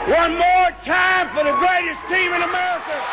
One more time for the greatest team in America.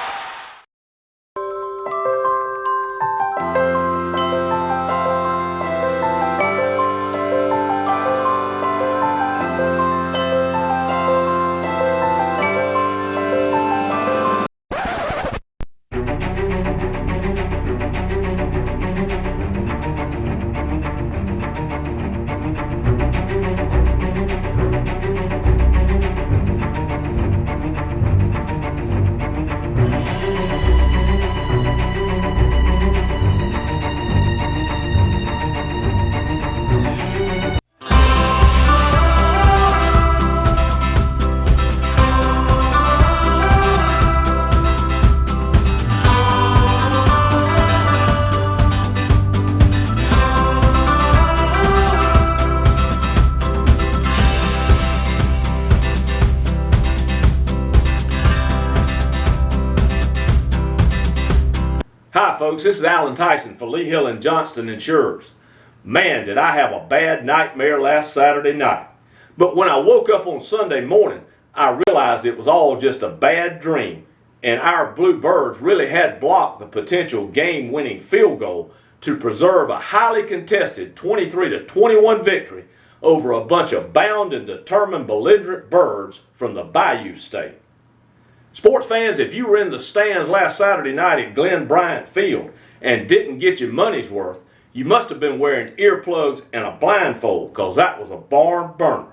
Hi folks, this is Alan Tyson for Lee Hill and Johnston Insurers. Man, did I have a bad nightmare last Saturday night. But when I woke up on Sunday morning, I realized it was all just a bad dream, and our Blue Birds really had blocked the potential game-winning field goal to preserve a highly contested 23-21 victory over a bunch of bound and determined belligerent birds from the Bayou State. Sports fans, if you were in the stands last Saturday night at Glenn Bryant Field and didn't get your money's worth, you must have been wearing earplugs and a blindfold, because that was a barn burner.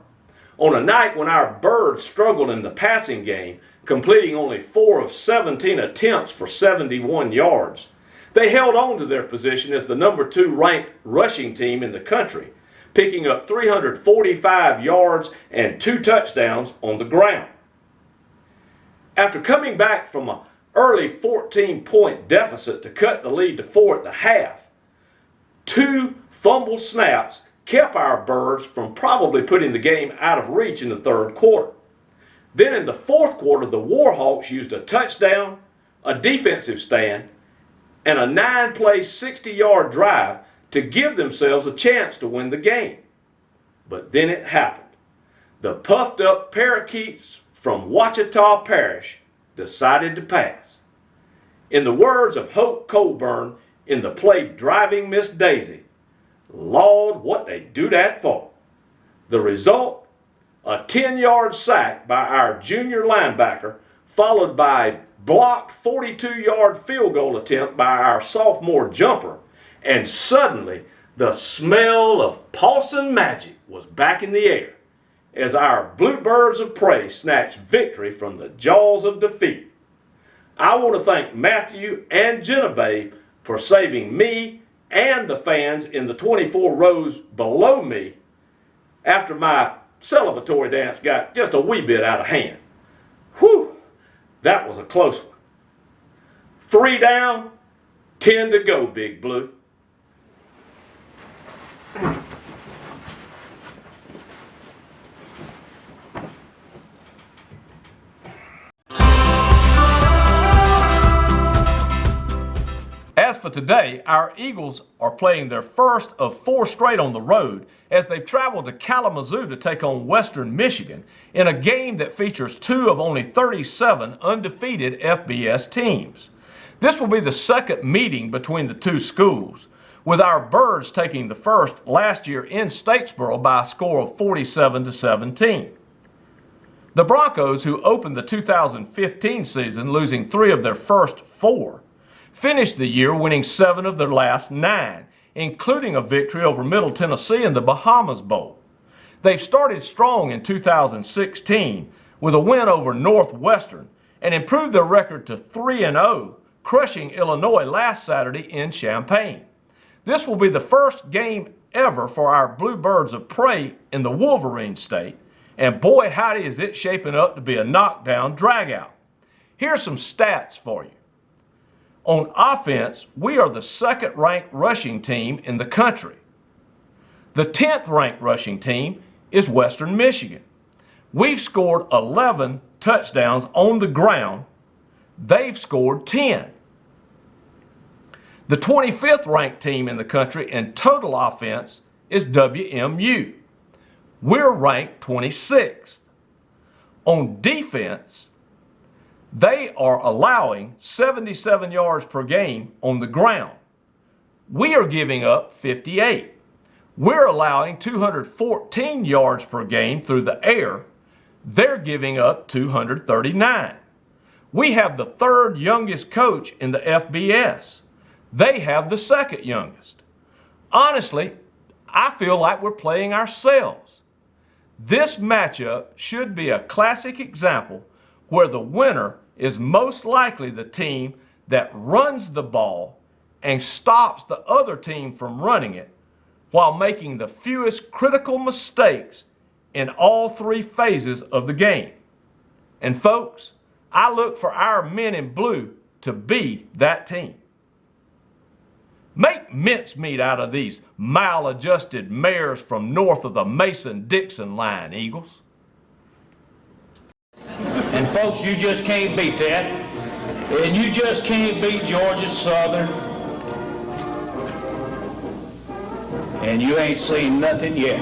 On a night when our Birds struggled in the passing game, completing only 4 of 17 attempts for 71 yards, they held on to their position as the number 2 ranked rushing team in the country, picking up 345 yards and 2 touchdowns on the ground. After coming back from an early 14-point deficit to cut the lead to 4 at the half, 2 fumbled snaps kept our Birds from probably putting the game out of reach in the third quarter. Then in the fourth quarter, the Warhawks used a touchdown, a defensive stand, and a 9-play 60-yard drive to give themselves a chance to win the game. But then it happened. The puffed-up parakeets from Ouachita Parish decided to pass. In the words of Hope Colburn in the play Driving Miss Daisy, Lord, what they do that for. The result? A 10-yard sack by our junior linebacker, followed by a blocked 42-yard field goal attempt by our sophomore jumper, and suddenly the smell of Paulson magic was back in the air as our Blue Birds of Prey snatched victory from the jaws of defeat. I want to thank Matthew and Genevieve for saving me and the fans in the 24 rows below me after my celebratory dance got just a wee bit out of hand. Whew, that was a close one. 3 down, 10 to go, Big Blue. As for today, our Eagles are playing their first of 4 straight on the road as they've traveled to Kalamazoo to take on Western Michigan in a game that features 2 of only 37 undefeated FBS teams. This will be the second meeting between the 2 schools, with our Birds taking the first last year in Statesboro by a score of 47-17. The Broncos, who opened the 2015 season losing 3 of their first 4, finished the year winning 7 of their last 9, including a victory over Middle Tennessee in the Bahamas Bowl. They've started strong in 2016 with a win over Northwestern and improved their record to 3-0, crushing Illinois last Saturday in Champaign. This will be the first game ever for our Blue Birds of Prey in the Wolverine State, and boy howdy is it shaping up to be a knockdown dragout. Here's some stats for you. On offense, we are the 2nd-ranked rushing team in the country. The 10th-ranked rushing team is Western Michigan. We've scored 11 touchdowns on the ground. They've scored 10. The 25th-ranked team in the country in total offense is WMU. We're ranked 26th. On defense, they are allowing 77 yards per game on the ground. We are giving up 58. We're allowing 214 yards per game through the air. They're giving up 239. We have the third youngest coach in the FBS. They have the second youngest. Honestly, I feel like we're playing ourselves. This matchup should be a classic example where the winner is most likely the team that runs the ball and stops the other team from running it while making the fewest critical mistakes in all three phases of the game. And folks, I look for our men in blue to be that team. Make mincemeat out of these maladjusted mares from north of the Mason-Dixon line, Eagles. And folks, you just can't beat that. And you just can't beat Georgia Southern. And you ain't seen nothing yet.